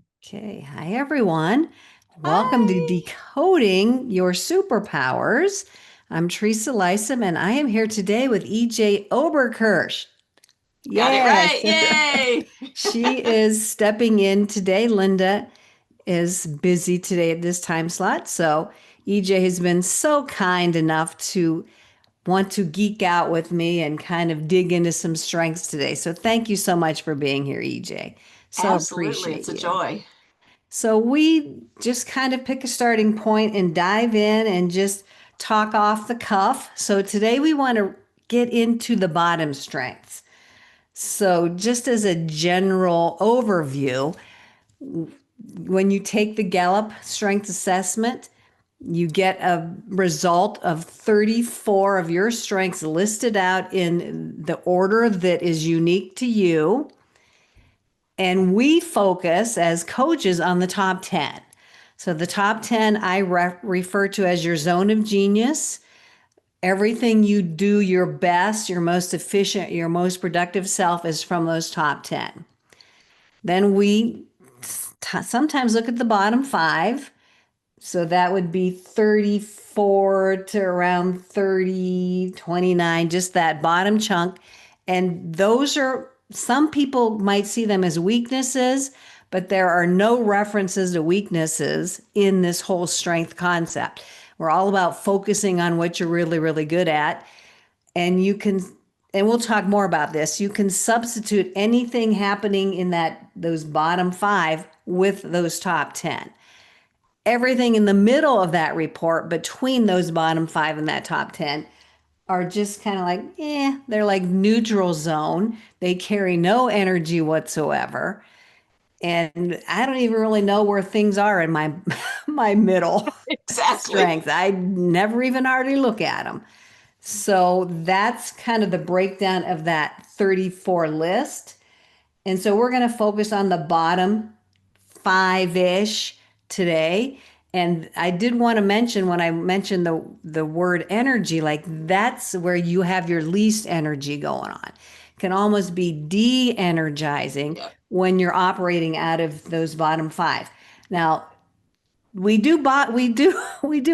Okay, hi everyone. Welcome to Hi. Decoding Your Superpowers. I'm Teresa Lysam, and I am here today with EJ Oberkirsch. Got it Yes, right. Yay. she is stepping in today. Linda is busy today at this time slot, so EJ has been so kind enough to want to geek out with me and kind of dig into some strengths today. So thank you so much for being here, EJ. So Absolutely. appreciate It's a you. joy. So we just kind of pick a starting point and dive in and just talk off the cuff. So today we want to get into the bottom strengths. So just as a general overview, when you take the Gallup strength assessment, you get a result of 34 of your strengths listed out in the order that is unique to you. And we focus as coaches on the top 10. So the top 10 I refer to as your zone of genius. Everything you do your best, your most efficient, your most productive self is from those top 10. Then we sometimes look at the bottom five. So that would be 34 to around 30, 29, just that bottom chunk. And those are, some people might see them as weaknesses, but there are no references to weaknesses in this whole strength concept. We're all about focusing on what you're really, really good at. And you can, and we'll talk more about this. You can substitute anything happening in those bottom five with those top 10. Everything in the middle of that report between those bottom five and that top 10 are just kind of like, they're like neutral zone. They carry no energy whatsoever. And I don't even really know where things are in my my middle Exactly. strength. I never even hardly look at them. So that's kind of the breakdown of that 34 list. And so we're going to focus on the bottom five-ish today. And I did want to mention when I mentioned the word energy, like that's where you have your least energy going on. It can almost be de-energizing Yep. when you're operating out of those bottom five. Now, we do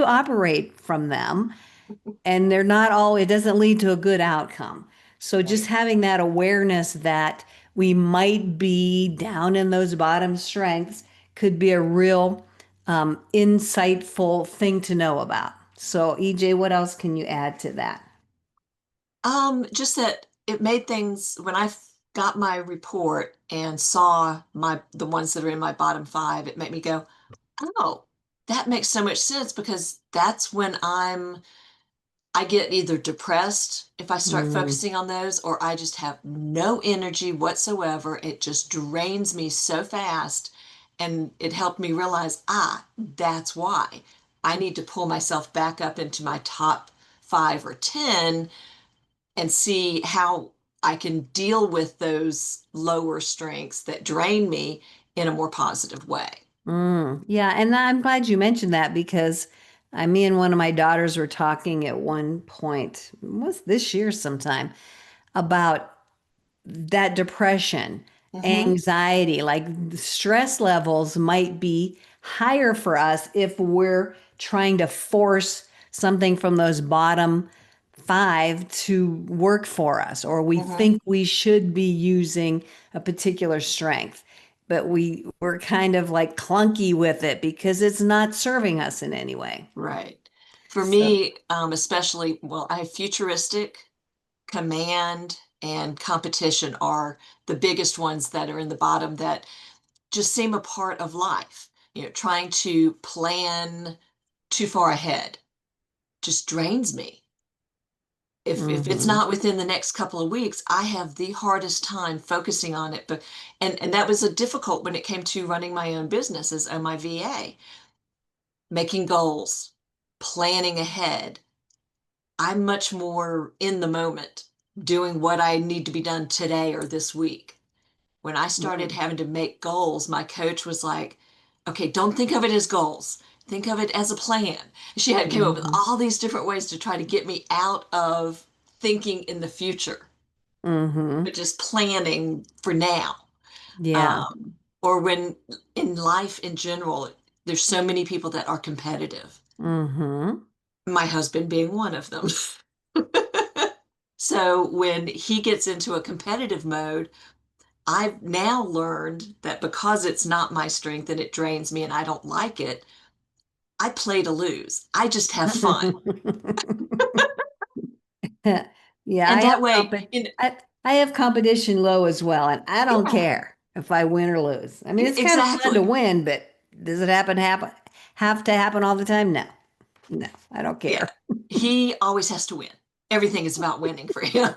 operate from them, and they're not all, it doesn't lead to a good outcome. So just Right. having that awareness that we might be down in those bottom strengths could be a real insightful thing to know about. So, EJ, what else can you add to that? Just that it made things when got my report and saw the ones that are in my bottom five, it made me go, oh, that makes so much sense because that's when I get either depressed if I start Mm, focusing on those, or I just have no energy whatsoever. It just drains me so fast. And it helped me realize, that's why I need to pull myself back up into my top five or 10 and see how I can deal with those lower strengths that drain me in a more positive way. yeah, and I'm glad you mentioned that because me and one of my daughters were talking at one point, it was this year sometime, about that depression, Hmm. anxiety, like stress levels might be higher for us if we're trying to force something from those bottom five to work for us, or we Hmm. think we should be using a particular strength, but we're kind of like clunky with it because it's not serving us in any way. Right. For So, me, especially, well, I have futuristic, command, and competition are the biggest ones that are in the bottom that just seem a part of life. Trying to plan too far ahead just drains me. If it's mhm. not within the next couple of weeks, I have the hardest time focusing on it. But and that was a difficult when it came to running my own business as my VA, making goals, planning ahead. I'm much more in the moment, doing what I need to be done today or this week. When I started Right. having to make goals, my coach was like, okay, don't think of it as goals. Think of it as a plan. She had came up with Mhm. all these different ways to try to get me out of thinking in the future, Mhm. but just planning for now. Yeah. Um, Or when in life in general, there's so many people that are competitive, Mm-hmm. my husband being one of them. So when he gets into a competitive mode, I've now learned that because it's not my strength and it drains me and I don't like it, I play to lose. I just have fun. Yeah, And that way, you know, I have competition low as well, and I don't yeah, care if I win or lose. I mean, it's kind of fun to exactly. win, but does it have to happen all the time? No. No, I don't Yeah. care. He always has to win. Everything is about winning for him.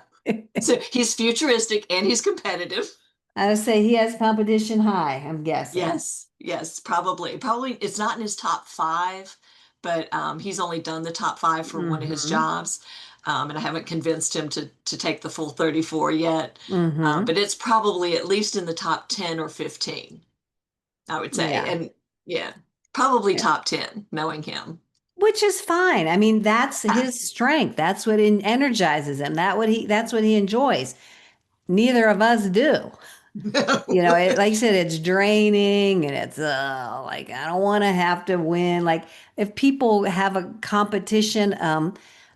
So he's futuristic and he's competitive. I would say he has competition high, I'm guessing. Yes, yes, probably. Probably it's not in his top five, but he's only done the top five for one of his Mm-hmm. jobs. And I haven't convinced him to take the full 34 yet. Mm-hmm. But it's probably at least in the top 10 or 15, I would say. Yeah. And yeah, probably Yeah. top 10, knowing him. Which is fine. I mean, that's Ah, his strength. That's what energizes him. That's what he enjoys. Neither of us do. You know, no. like you said, it's draining and it's like I don't want to have to win. Like if people have a competition,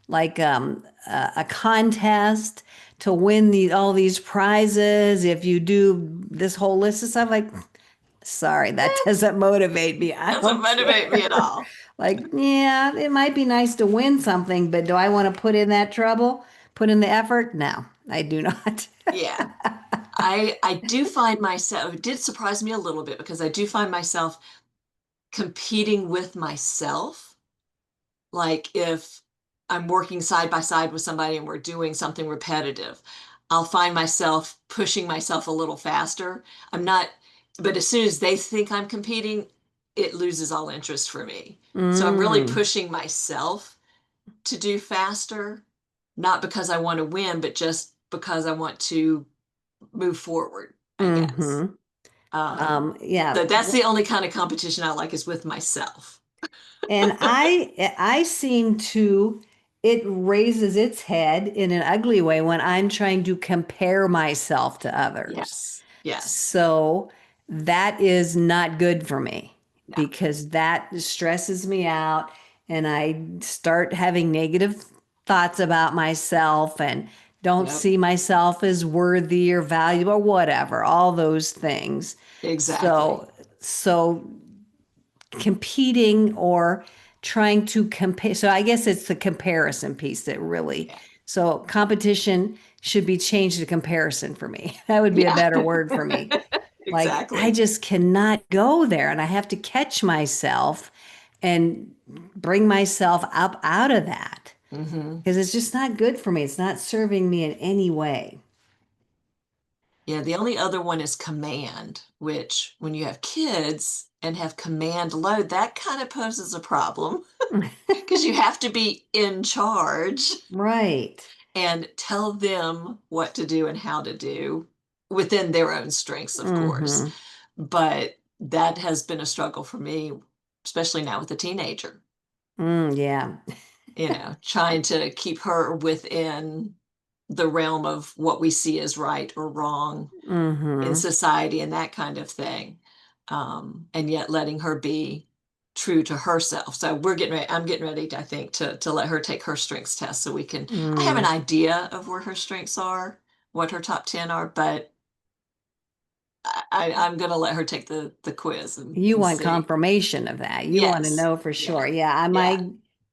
like a contest to win all these prizes, if you do this whole list of stuff, like sorry, that doesn't motivate me. I Doesn't don't motivate me at care. all. Like, yeah, it might be nice to win something, but do I want to put in that trouble, put in the effort? No, I do not. Yeah. I do find myself, it did surprise me a little bit because I do find myself competing with myself. Like if I'm working side by side with somebody and we're doing something repetitive, I'll find myself pushing myself a little faster. I'm not, but as soon as they think I'm competing, it loses all interest for me. So I'm really Mm, pushing myself to do faster, not because I want to win, but just because I want to move forward, I guess. mm-hmm. Um, Yeah. so that's the only kind of competition I like is with myself. And I seem to, it raises its head in an ugly way when I'm trying to compare myself to others. Yes, yes, So that is not good for me no, because that stresses me out and I start having negative thoughts about myself and don't yep, see myself as worthy or valuable or whatever, all those things. exactly. So competing or trying to compare. So I guess it's the comparison piece that really, Yeah, so competition should be changed to comparison for me. That would be a yeah, better word for me. Like I exactly. just cannot go there and I have to catch myself and bring myself up out of that Hmm. because it's just not good for me. It's not serving me in any way. Yeah, the only other one is command, which when you have kids and have command load, that kind of poses a problem because you have to be in charge Right. and tell them what to do and how to do within their own strengths, of course. Mm-hmm. But that has been a struggle for me, especially now with a teenager, Yeah. trying to keep her within the realm of what we see as right or wrong in Mm-hmm. society and that kind of thing. And yet letting her be true to herself. So I'm getting ready to, I think, to let her take her strengths test so we can, I have an Mm. idea of where her strengths are, what her top 10 are, but I'm gonna let her take the quiz You and want see. confirmation of that. You want to Yes. know for sure. Yeah. Yeah, Yeah.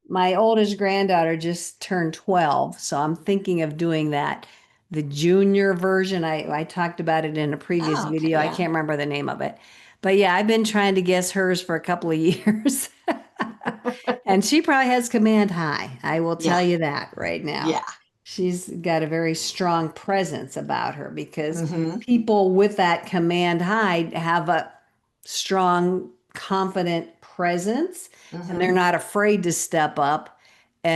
my oldest granddaughter just turned 12, so I'm thinking of doing that. The junior version, I talked about it in a previous Oh, okay. video. I Yeah. can't remember the name of it. But yeah, I've been trying to guess hers for a couple of years. And she probably has command high. I will Yeah. tell you that right now. Yeah. She's got a very strong presence about her because Hmm. people with that command high have a strong, confident presence and they're Hmm. not afraid to step up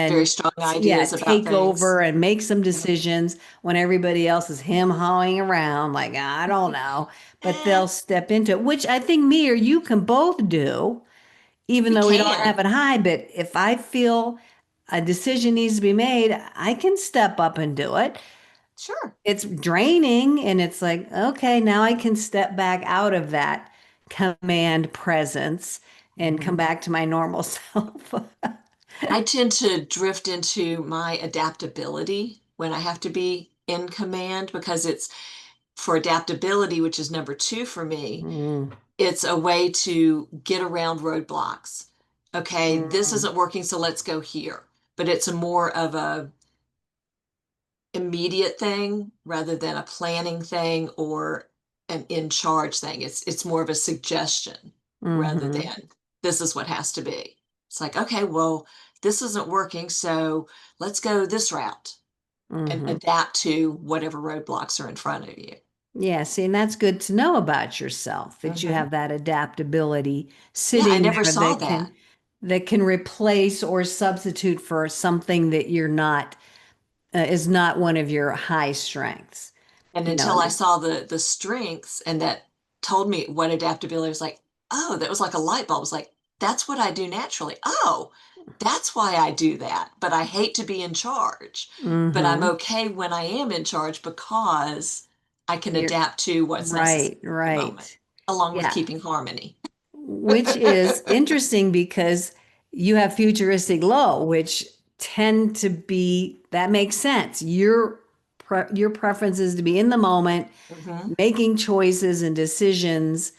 Very and strong yeah, ideas about take things. over and make some Yep. decisions when everybody else is him hawing around like, I don't know, but Eh, they'll step into it, which I think me or you can both do even we though we don't have can. it high, but if I feel a decision needs to be made, I can step up and do it. Sure. It's draining, and it's like, okay, now I can step back out of that command presence and come Mhm. back to my normal self. I tend to drift into my adaptability when I have to be in command because it's for adaptability, which is number two for me. Mm, It's a way to get around roadblocks. Okay, this mm, isn't working, so let's go here. But it's a more of a immediate thing rather than a planning thing or an in charge thing. It's more of a suggestion rather mm-hmm, than this is what has to be. It's like, okay, well, this isn't working, so let's go this route and mm-hmm. adapt to whatever roadblocks are in front of you. Yeah, see, and that's good to know about yourself that you Hmm. have that adaptability Yeah, I sitting never there saw that. that can replace or substitute for something that you're not is not one of your high strengths. And You until I know, saw the strengths and that told me what adaptability was like, oh, that was like a light bulb. It was like, that's what I do naturally. Oh, that's why I do that. But I hate to be in charge. But I'm mm-hmm. okay when I am in charge because I can You're adapt to what's necessary right, at the moment, right. along with Yeah. keeping harmony. Which is interesting because you have futuristic low, which tend to be that makes sense. Your preference is to be in the moment, Hmm. making choices and decisions,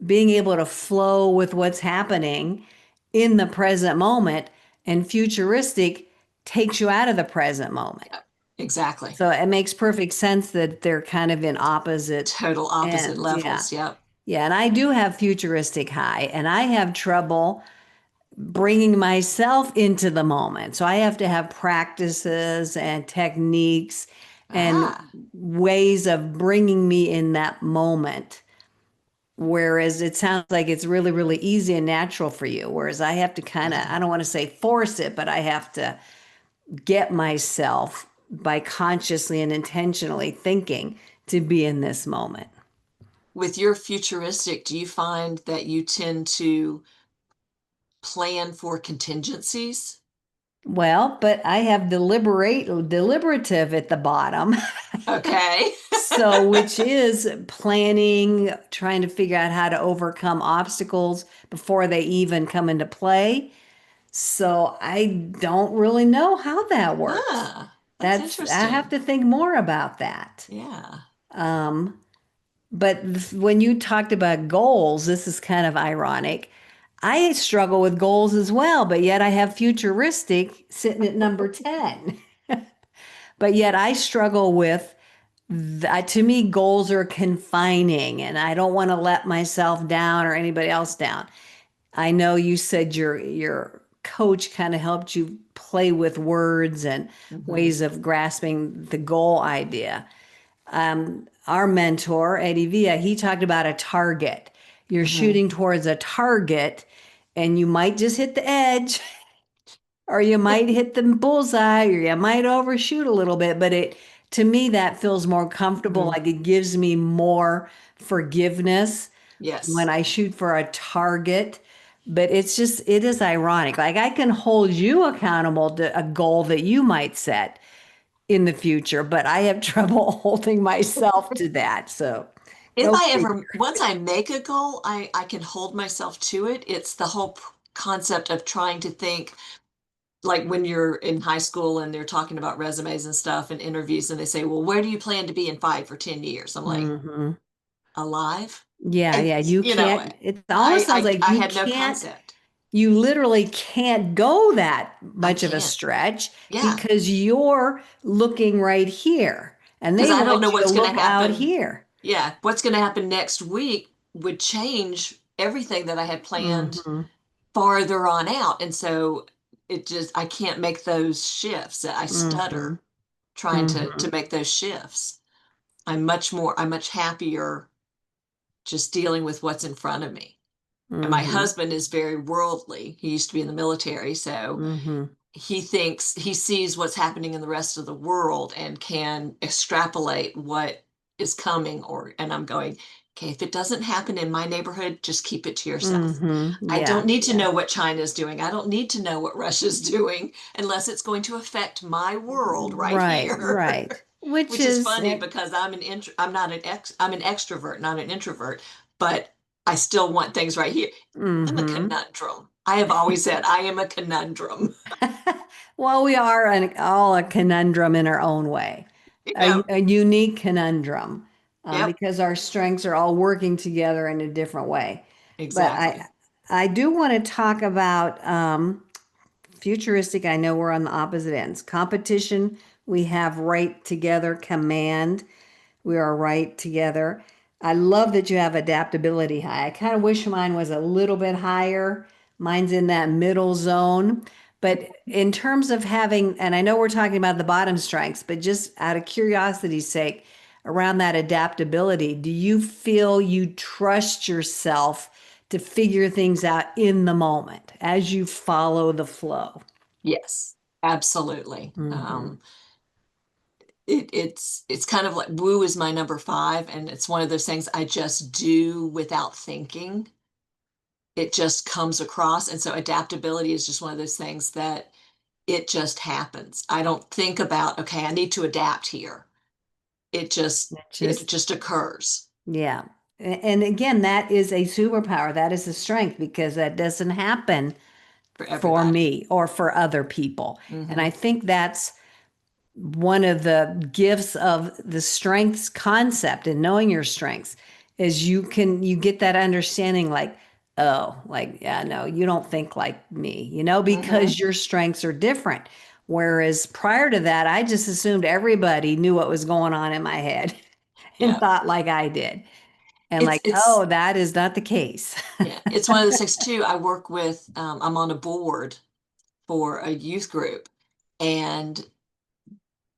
being able to flow with what's happening in the present moment, and futuristic takes you out of the present moment. Yeah, exactly. So it makes perfect sense that they're kind of in opposite Total opposite ends. Yeah. levels. Yep. Yeah, and I do have futuristic high, and I have trouble bringing myself into the moment. So I have to have practices and techniques and Ah. ways of bringing me in that moment. Whereas it sounds like it's really, really easy and natural for you. Whereas I have to kind of, I don't want to say force it, but I have to get myself by consciously and intentionally thinking to be in this moment. With your futuristic, do you find that you tend to plan for contingencies? Well, but I have deliberative at the bottom. Okay. So, which is planning, trying to figure out how to overcome obstacles before they even come into play. So, I don't really know how that works. That's I have interesting. to think more about that. Yeah. Um, but when you talked about goals, this is kind of ironic. I struggle with goals as well, but yet I have futuristic sitting at number 10. But yet I struggle with that. To me, goals are confining, and I don't want to let myself down or anybody else down. I know you said your coach kind of helped you play with words and Hmm. ways of grasping the goal idea. Our mentor, Eddie Villa, he talked about a target. You're Hmm. shooting towards a target, and you might just hit the edge, or you might hit the bullseye, or you might overshoot a little bit. But to me, that feels more comfortable. Hmm. Like it gives me more forgiveness when Yes. I shoot for a target. But it is ironic. Like I can hold you accountable to a goal that you might set in the future, but I have trouble holding myself to that. So If go I ever, figure. once I make a goal, I can hold myself to it. It's the whole concept of trying to think like when you're in high school and they're talking about resumes and stuff and interviews and they say, well, where do you plan to be in 5 or 10 years? I'm like, Hmm. alive? Yeah, And, yeah. You you know, can't, it almost sounds like I you had no can't, concept. you literally can't go that I much of a can't. stretch Yeah. because you're looking right here and Because they I don't know want you to what's going look to out happen. here. Yeah. What's going to happen next week would change everything that I had planned Hmm. farther on out. And so I can't make those shifts. I Hmm. stutter trying to Hmm. make those shifts. I'm much happier just dealing with what's in front of me. And my Hmm. husband is very worldly. He used to be in the military. So Hmm. he sees what's happening in the rest of the world and can extrapolate what is coming and I'm going, okay, if it doesn't happen in my neighborhood, just keep it to yourself. I don't Yeah, need to yeah. know what China's doing. I don't need to know what Russia's doing unless it's going to affect my world right Right, here. right. which which is is, funny because I'm not I'm an extrovert, not an introvert, but I still want things right here. I'm a mm-hmm. conundrum. I have always said I am a conundrum. Well, we are all a conundrum in our own way, Yep. a unique conundrum, Yep. because our strengths are all working together in a different way. But Exactly. I do want to talk about futuristic. I know we're on the opposite ends. Competition, we have right together. Command, we are right together. I love that you have adaptability high. I kind of wish mine was a little bit higher. Mine's in that middle zone. But in terms of having, and I know we're talking about the bottom strengths, but just out of curiosity's sake, around that adaptability, do you feel you trust yourself to figure things out in the moment as you follow the flow? Yes, absolutely. Hmm. It's kind of like woo is my number five, and it's one of those things I just do without thinking. It just comes across, and so adaptability is just one of those things that it just happens. I don't think about, okay, I need to adapt here. It It just, just occurs yeah. And again, that is a superpower. That is a strength because that doesn't happen for for everybody. me or for other people. And Hmm. I think that's one of the gifts of the strengths concept and knowing your strengths is you get that understanding like, oh, like, yeah, no, you don't think like me, Hmm. because your strengths are different. Whereas prior to that, I just assumed everybody knew what was going on in my head and Yeah. thought like I did. And It's like, it's oh, that is not the case. yeah, it's one of those things too. I work with I'm on a board for a youth group, and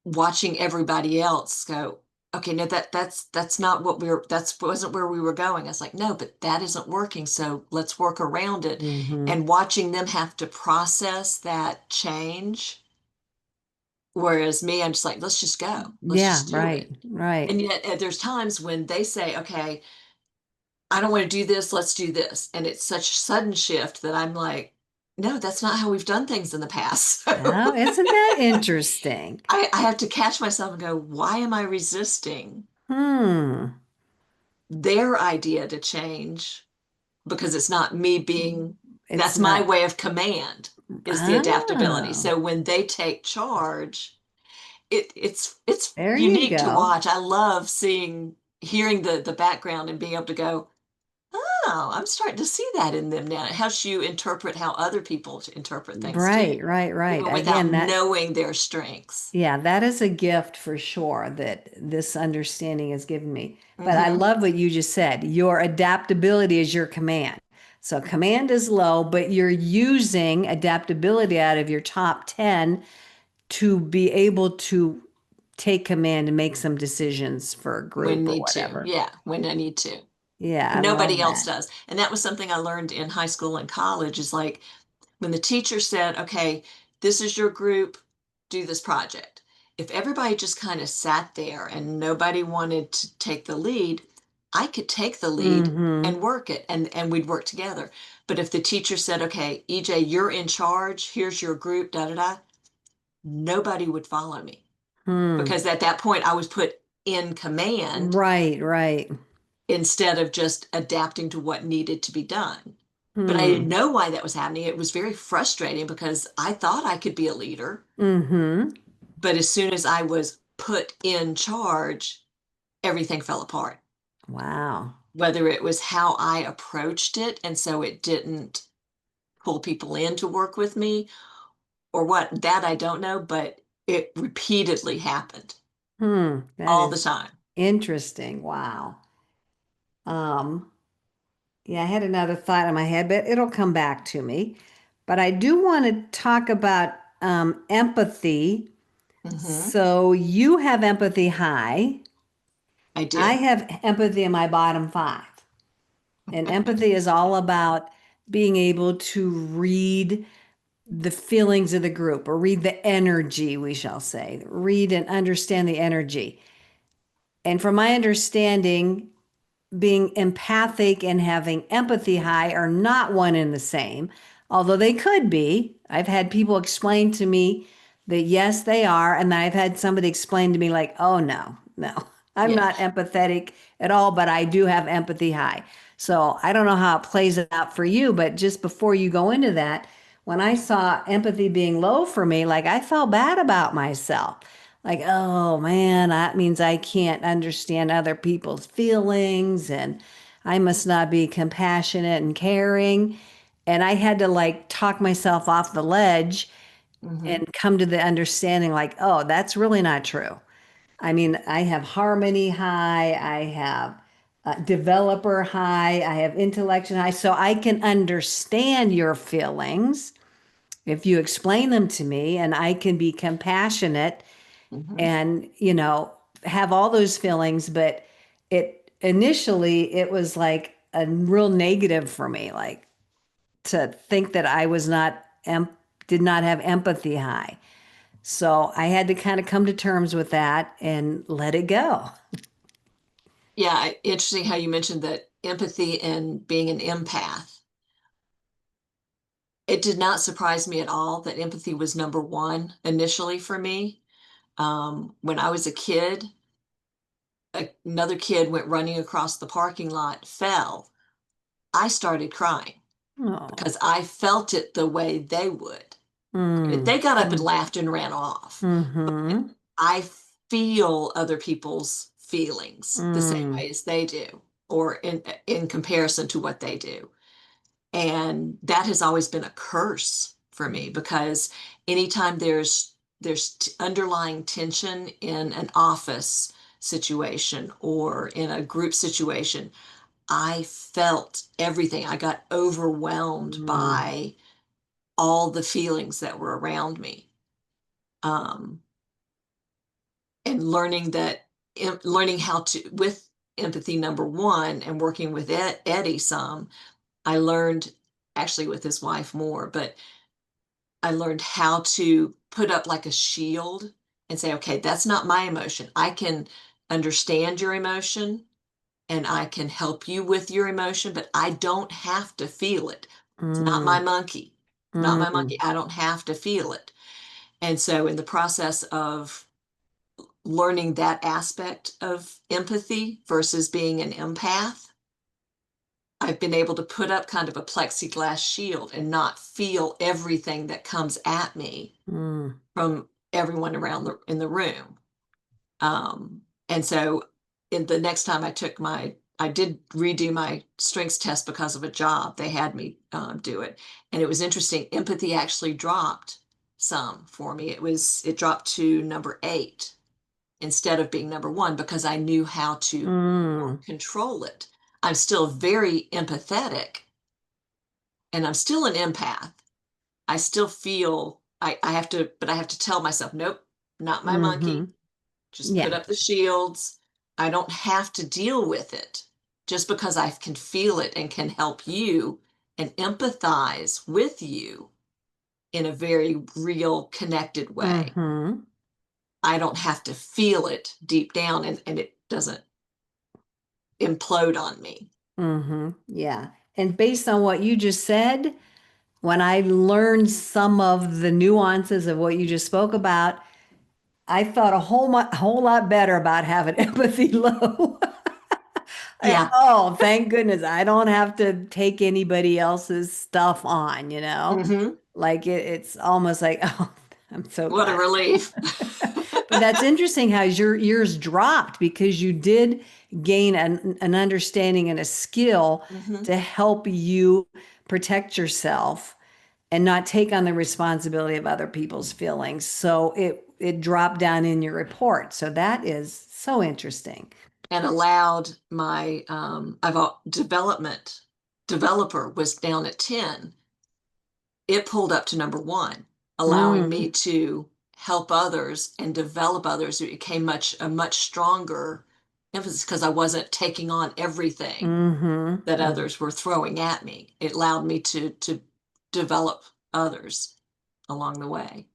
watching everybody else go, okay, no, that's not what that's wasn't where we were going. I was like, no, but that isn't working, so let's work around it. Hmm. And watching them have to process that change, whereas me, I'm just like, let's just go, let's Yeah, just do right, it. right. And yet there's times when they say, okay, I don't want to do this, let's do this. And it's such a sudden shift that I'm like, no, that's not how we've done things in the past. Oh, So isn't that interesting? I have to catch myself and go, why am I resisting Hmm. their idea to change? Because it's not me being, It's that's my not. way of command is the adaptability. Oh, So when they take charge, it's there you unique to go. watch. I love hearing the background and being able to go, oh, I'm starting to see that in them now. It helps you interpret how other people interpret things too, Right, right, right. even without Again, knowing their strengths. yeah, that is a gift for sure that this understanding has given me. But I Hmm. love what you just said. Your adaptability is your command. So command is low, but you're using adaptability out of your top 10 to be able to take command and make some decisions for a When group or need to. whatever. Yeah, when I need to. Yeah, I love Nobody else that. does. And that was something I learned in high school and college is like when the teacher said, okay, this is your group, do this project. If everybody just kind of sat there and nobody wanted to take the lead, I could take the lead Mm-hmm. and work it and we'd work together. But if the teacher said, okay, EJ, you're in charge, here's your group, da da da, nobody would follow me Hmm. because at that point I was put in command Right, right. instead of just adapting to what needed to be done. But I didn't Hmm. know why that was happening. It was very frustrating because I thought I could be a leader. Mm-hmm. But as soon as I was put in charge, everything fell apart. Wow. Whether it was how I approached it, and so it didn't pull people in to work with me, or what, that I don't know, but it repeatedly happened Hmm. That all the is time. interesting. Wow. Um, yeah, I had another thought in my head, but it'll come back to me. But I do want to talk about empathy. Hmm. So you have empathy high. I I do. have empathy in my bottom five. And empathy is all about being able to read the feelings of the group or read the energy, we shall say, read and understand the energy. And from my understanding, being empathic and having empathy high are not one and the same, although they could be. I've had people explain to me that yes, they are. And I've had somebody explain to me, like, oh, no, no, I'm Yeah. not empathetic at all, but I do have empathy high. So I don't know how it plays out for you, but just before you go into that, when I saw empathy being low for me, like I felt bad about myself. Like, oh man, that means I can't understand other people's feelings and I must not be compassionate and caring. And I had to like talk myself off the ledge Hmm. and come to the understanding like, oh, that's really not true. I mean, I have harmony high, I have developer high, I have intellection high, so I can understand your feelings if you explain them to me, and I can be compassionate Hmm. and, have all those feelings. But it initially, it was like a real negative for me, like to think that I was not, did not have empathy high. So I had to kind of come to terms with that and let it go. Yeah, interesting how you mentioned that empathy and being an empath. It did not surprise me at all that empathy was number one initially for me. When I was a kid, another kid went running across the parking lot, fell. I started crying Oh. because I felt it the way they would. Mm. They got up and Mm. laughed and ran off. But Mm-hmm. I feel other people's feelings the same Mm. way as they do, or in comparison to what they do. And that has always been a curse for me because anytime there's underlying tension in an office situation or in a group situation, I felt everything. I got overwhelmed Mm. by all the feelings that were around me. Um, and learning how to, with empathy number one and working with Eddie some, I learned, actually with his wife more, but I learned how to put up like a shield and say, okay, that's not my emotion. I can understand your emotion and I can help you with your emotion, but I don't have to feel it. It's not my Mm. monkey. Not my Mm. monkey. I don't have to feel it. And so, in the process of learning that aspect of empathy versus being an empath, I've been able to put up kind of a plexiglass shield and not feel everything that comes at me Mm. from everyone around in the room. And so in the next time I did redo my strengths test because of a job. They had me do it. And it was interesting. Empathy actually dropped some for me. It dropped to number 8 instead of being number 1 because I knew how to more Mm. control it. I'm still very empathetic and I'm still an empath. I still feel I have to, but I have to tell myself, nope, not my Mm-hmm. monkey. Just put Yeah. up the shields. I don't have to deal with it just because I can feel it and can help you and empathize with you in a very real, connected way. Mm-hmm. I don't have to feel it deep down and it doesn't implode on me. Mm-hmm. Yeah. And based on what you just said, when I learned some of the nuances of what you just spoke about, I thought a whole lot better about having empathy low. Yeah. Oh, thank goodness. I don't have to take anybody else's stuff on, you know? Hmm. Like it's almost like, oh, I'm so What a glad. relief. But that's interesting how yours dropped because you did gain an understanding and a skill Hmm. to help you protect yourself and not take on the responsibility of other people's feelings. So it dropped down in your report. So that is so interesting. And allowed I've developer was down at 10. It pulled up to number 1, allowing Mm, me to help others and develop others. It became a much stronger emphasis because I wasn't taking on everything that mm-hmm. others were throwing at me. It allowed me to develop others along the way.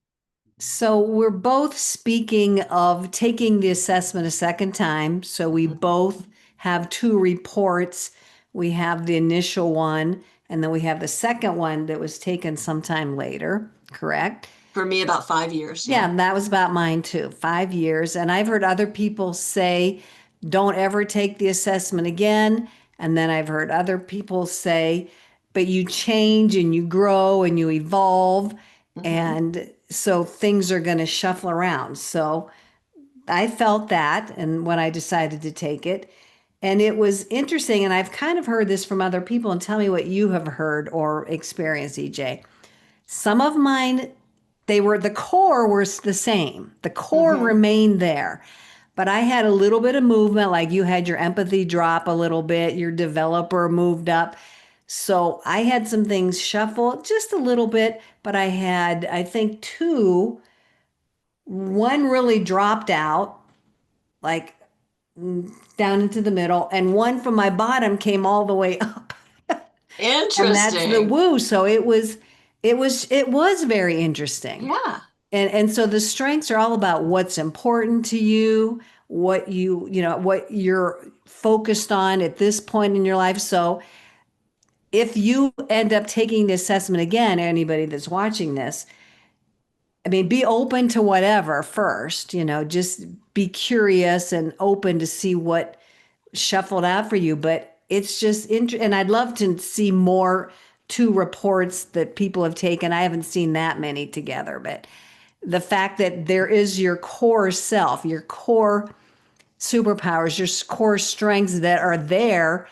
So we're both speaking of taking the assessment a second time. So we Mhm. both have two reports. We have the initial one, and then we have the second one that was taken sometime later, correct? For me, about 5 years. Yeah, Yeah. and that was about mine too, 5 years. And I've heard other people say, don't ever take the assessment again. And then I've heard other people say, but you change and you grow and you evolve. Hmm. And so things are going to shuffle around. So I felt that. And when I decided to take it, and it was interesting. And I've kind of heard this from other people, and tell me what you have heard or experienced, EJ. Some of mine, the core was the same. The core Hmm. remained there. But I had a little bit of movement, like you had your empathy drop a little bit, your developer moved up. So I had some things shuffle just a little bit, but I had, I think, two. One really dropped out, like down into the middle, and one from my bottom came all the way up. And that's the Interesting. woo. So it was very interesting. Yeah. And so the strengths are all about what's important to you, what you're focused on at this point in your life. So if you end up taking the assessment again, anybody that's watching this, I mean, be open to whatever first, just be curious and open to see what shuffled out for you. But it's just interesting. And I'd love to see more two reports that people have taken. I haven't seen that many together, but the fact that there is your core self, your core superpowers, your core strengths that are there,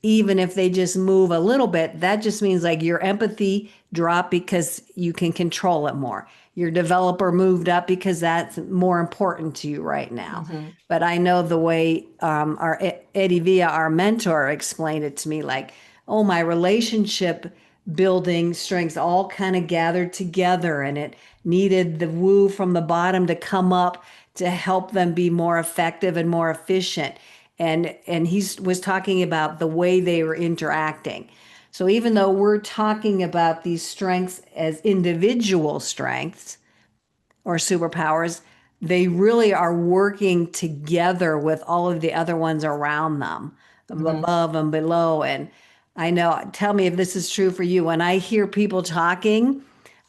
even if they just move a little bit, that just means like your empathy dropped because you can control it more. Your developer moved up because that's more important to you right now. Hmm. But I know the way our Eddie Villa, our mentor, explained it to me, like, oh, my relationship building strengths all kind of gathered together, and it needed the woo from the bottom to come up to help them be more effective and more efficient. And he was talking about the way they were interacting. So even though we're talking about these strengths as individual strengths or superpowers, they really are working together with all of the other ones around them, Hmm. above and below. And I know, tell me if this is true for you. When I hear people talking,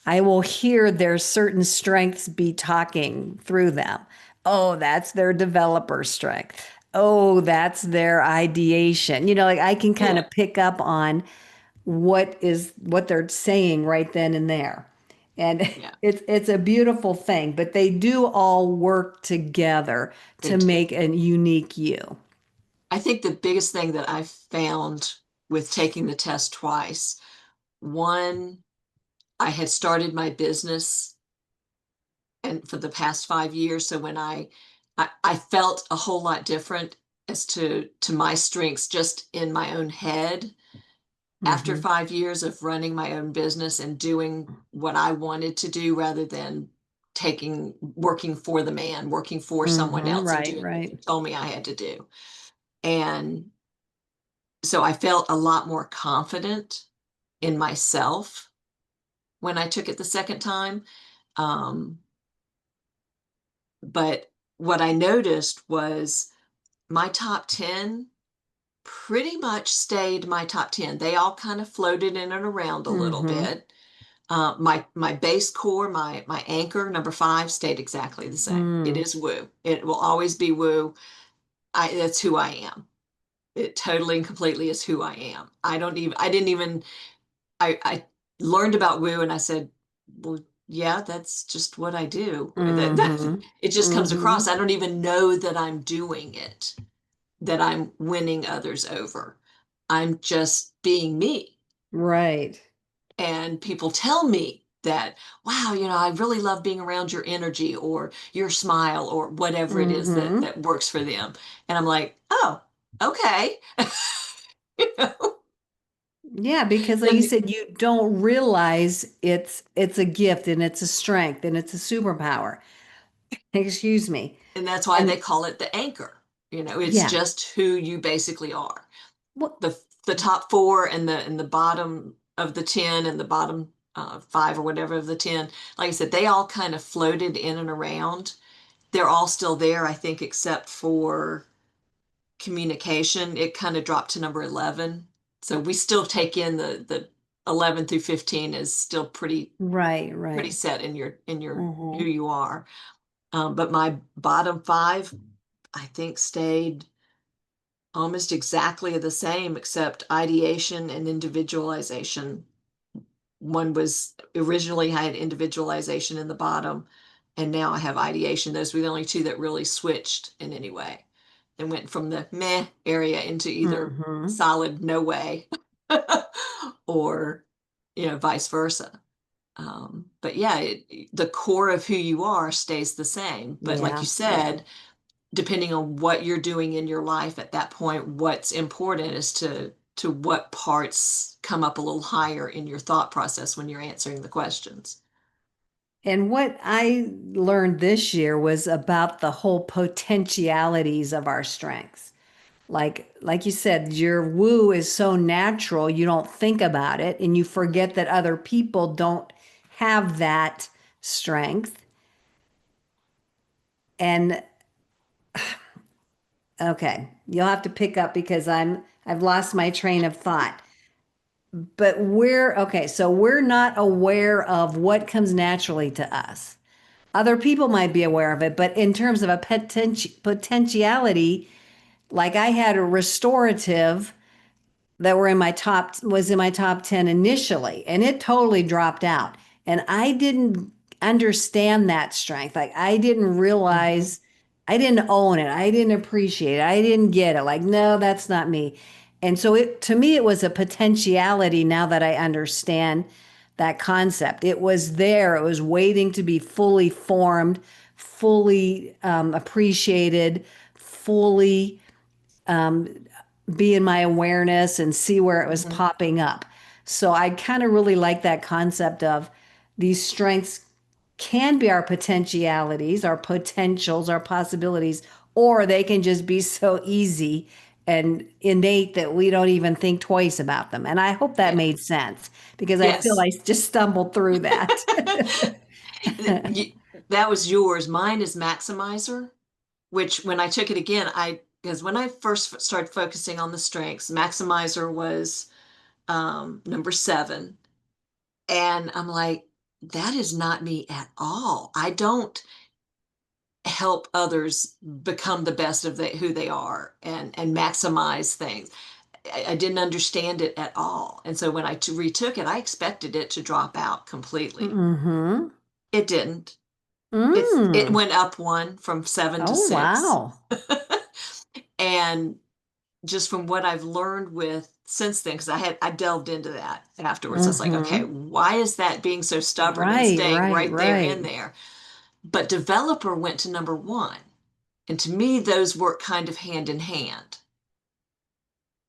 I will hear their certain strengths be talking through them. Oh, that's their developer strength. Oh, that's their ideation. Like I can kind Yeah. of pick up on what they're saying right then and there. And Yeah. it's a beautiful thing, but they do all work together They to do. make a unique you. I think the biggest thing that I found with taking the test twice, one, I had started my business and for the past 5 years. So when I felt a whole lot different as to my strengths just in my own head after Hmm. 5 years of running my own business and doing what I wanted to do rather than working for the man, working for someone Hmm. else and Right, doing what they right. told me I had to do. And so I felt a lot more confident in myself when I took it the second time. Um, but what I noticed was my top 10 pretty much stayed my top 10. They all kind of floated in and around a little Hmm. bit. My base core, my anchor, number 5, stayed exactly the same. It Mm. is woo. It will always be woo. That's who I am. It totally and completely is who I am. I didn't even, I learned about woo and I said, well, yeah, that's just what I do. Hmm. It just comes across. Hmm. I don't even know that I'm doing it, that I'm winning others over. I'm just being me. Right. And people tell me that, wow, I really love being around your energy or your smile or whatever it is that Hmm. that works for them. And I'm like, oh, okay. You know? Yeah, because like you And said, you don't realize it's a gift and it's a strength and it's a superpower. Excuse me. and that's why they And call it the anchor. It's yeah. just who you basically are. What The top four and the bottom of the 10 and the bottom 5 or whatever of the 10, like I said, they all kind of floated in and around. They're all still there, I think, except for communication. It kind of dropped to number 11. So we still take in the 11 through 15 is still Right, pretty right. set in your who Hmm. you are. But my bottom five, I think, stayed almost exactly the same, except ideation and individualization. One was originally I had individualization in the bottom, and now I have ideation. Those were the only two that really switched in any way and went from the meh area into either Hmm. solid no way or vice versa. But yeah, the core of who you are stays the same. But like you Yeah, yeah. said, depending on what you're doing in your life at that point, what's important is to what parts come up a little higher in your thought process when you're answering the questions. And what I learned this year was about the whole potentialities of our strengths. Like you said, your woo is so natural, you don't think about it and you Mhm. forget that other people don't have that strength. And okay, you'll have to pick up because I've lost my train of thought. But okay, so we're not aware of what comes naturally to us. Other people might be aware of it, but in terms of a potentiality, like I had a restorative that were in my top was in my top 10 initially, and it totally dropped out. And I didn't understand that strength. Like I didn't Mhm. realize, I didn't own it. I didn't appreciate it. I didn't get it. Like, no, that's not me. And so it to me it was a potentiality now that I understand that concept. It was there. It was waiting to be fully formed, fully appreciated, fully be in my awareness and see where it was Mhm. popping up. So I kind of really like that concept of these strengths can be our potentialities, our potentials, our possibilities, or they can just be so easy and innate that we don't even think twice about them. And I hope that Yeah. made sense because I feel Yes. I just stumbled through that. You- that was yours. Mine is maximizer, which when I took it again, because when I first started focusing on the strengths, maximizer was number 7. And I'm like, that is not me at all. I don't help others become the best of who they are and maximize things. I didn't understand it at all. And so when I retook it, I expected it to drop out completely. Mm-hmm. It didn't. It Mm. went up one from 7 to Oh, 6. wow. And just from what I've learned with since then, because I delved into that afterwards. I was like, okay, Mm-hmm. why is that being so stubborn and Right, staying right, right there in right. there? But developer went to number 1. And to me, those work kind of hand in hand.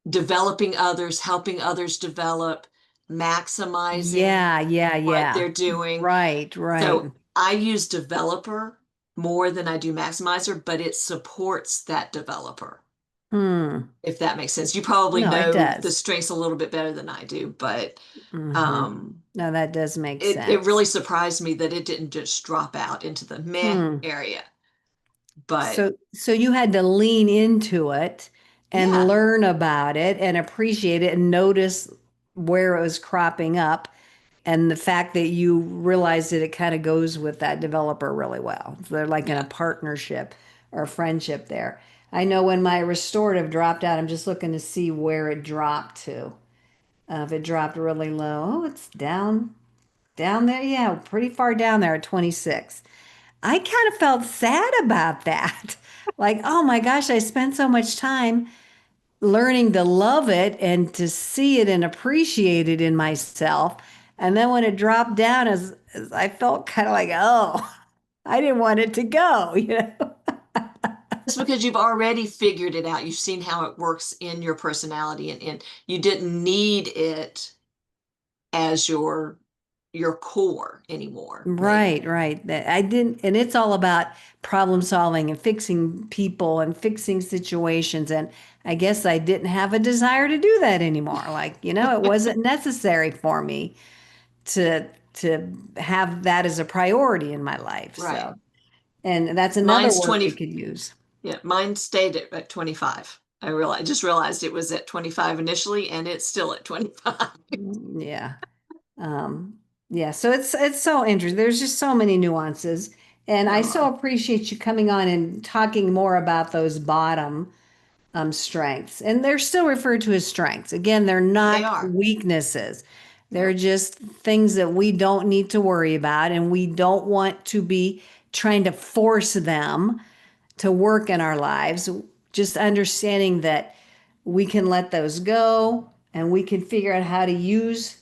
Developing others, helping others develop, maximizing Yeah, yeah, what yeah. they're doing. Right, right. So I use developer more than I do maximizer, but it supports that developer, Hmm. if that makes sense. You probably No, it know the does. strengths a little bit better than I do, but Hmm. um, No, that does make it sense. really surprised me that it didn't just drop out into the meh Hmm. area. But So you had to lean into it and yeah, learn about it and appreciate it and notice where it was cropping up. And the fact that you realized that it kind of goes with that developer really well. So they're like in a yeah. partnership or friendship there. I know when my restorative dropped out, I'm just looking to see where it dropped to. If it dropped really low, oh, it's down there. Yeah, pretty far down there at 26. I kind of felt sad about that. Like, oh my gosh, I spent so much time learning to love it and to see it and appreciate it in myself. And then when it dropped down, as I felt kind of like, oh, I didn't want it to go, you know? It's because you've already figured it out. You've seen how it works in your personality and you didn't need it as your core anymore, maybe. Right, right. That I didn't, and it's all about problem solving and fixing people and fixing situations. And I guess I didn't have a desire to do that anymore. Like, it wasn't necessary for me to have that as a priority in my life. Right. So, and that's another Mine's word we 20, could use. yeah, mine stayed at 25. I just realized it was at 25 initially, and it's still at 25. Yeah. Um, yeah, so it's so interesting. There's just so many nuances. And I Uh, so appreciate you coming on and talking more about those bottom strengths. And they're still referred to as strengths. Again, they're they not are. weaknesses. They're Nope. just things that we don't need to worry about, and we don't want to be trying to force them to work in our lives. Just understanding that we can let those go and we can figure out how to use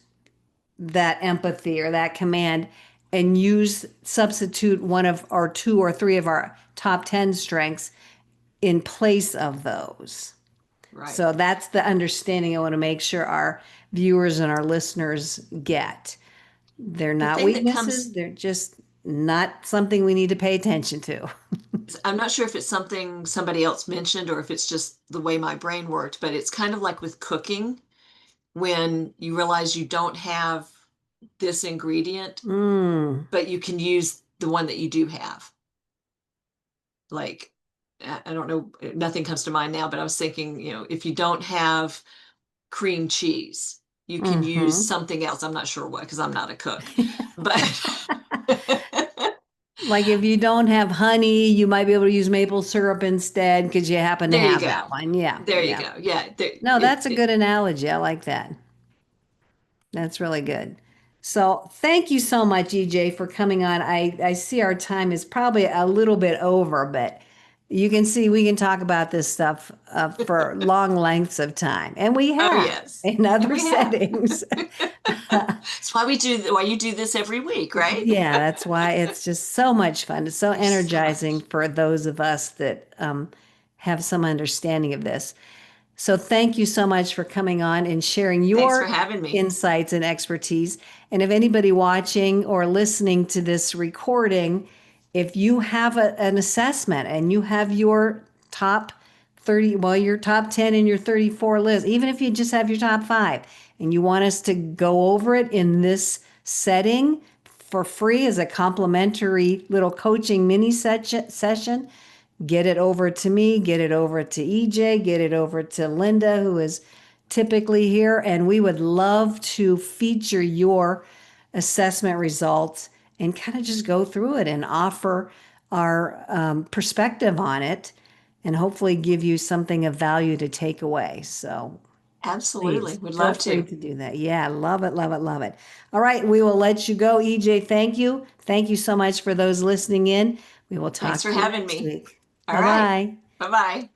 that empathy or that command and use substitute one of our two or three of our top 10 strengths in place of those. Right. So that's the understanding I want to make sure our viewers and our listeners get. They're The not thing that weaknesses, comes, they're just not something we need to pay attention to. I'm not sure if it's something somebody else mentioned or if it's just the way my brain worked, but it's kind of like with cooking when you realize you don't have this ingredient, Mm, but you can use the one that you do have. Like, I don't know, nothing comes to mind now, but I was thinking, if you don't have cream cheese, you can use hmm something else. I'm not sure what, because I'm not a cook, but Like if you don't have honey, you might be able to use maple syrup instead because you happen to there you have that go. one. Yeah, There you yeah. go. Yeah. No, that's a good analogy. I like that. That's really good. So thank you so much, EJ, for coming on. I see our time is probably a little bit over, but you can see we can talk about this stuff for long lengths of time, and we Oh, have yes. in And other we have. settings. That's why you do this every week, right? Yeah, that's why it's just so much fun. It's so So energizing much. for those of us that have some understanding of this. So thank you so much for coming on and sharing Thanks for your having me. insights and expertise. And if anybody watching or listening to this recording, if you have an assessment and you have your top 30, well, your top 10 and your 34 list, even if you just have your top five and you want us to go over it in this setting for free as a complimentary little coaching mini session, get it over to me, get it over to EJ, get it over to Linda, who is typically here. And we would love to feature your assessment results and kind of just go through it and offer our perspective on it and hopefully give you something of value to take away. So Absolutely. please Would feel love free to. to do that. Yeah, love it, love it, love it. All right, we will let you go. EJ, thank you. Thank you so much for those listening in. We will Thanks talk for to you having next me. week. All Bye right. bye. Bye bye.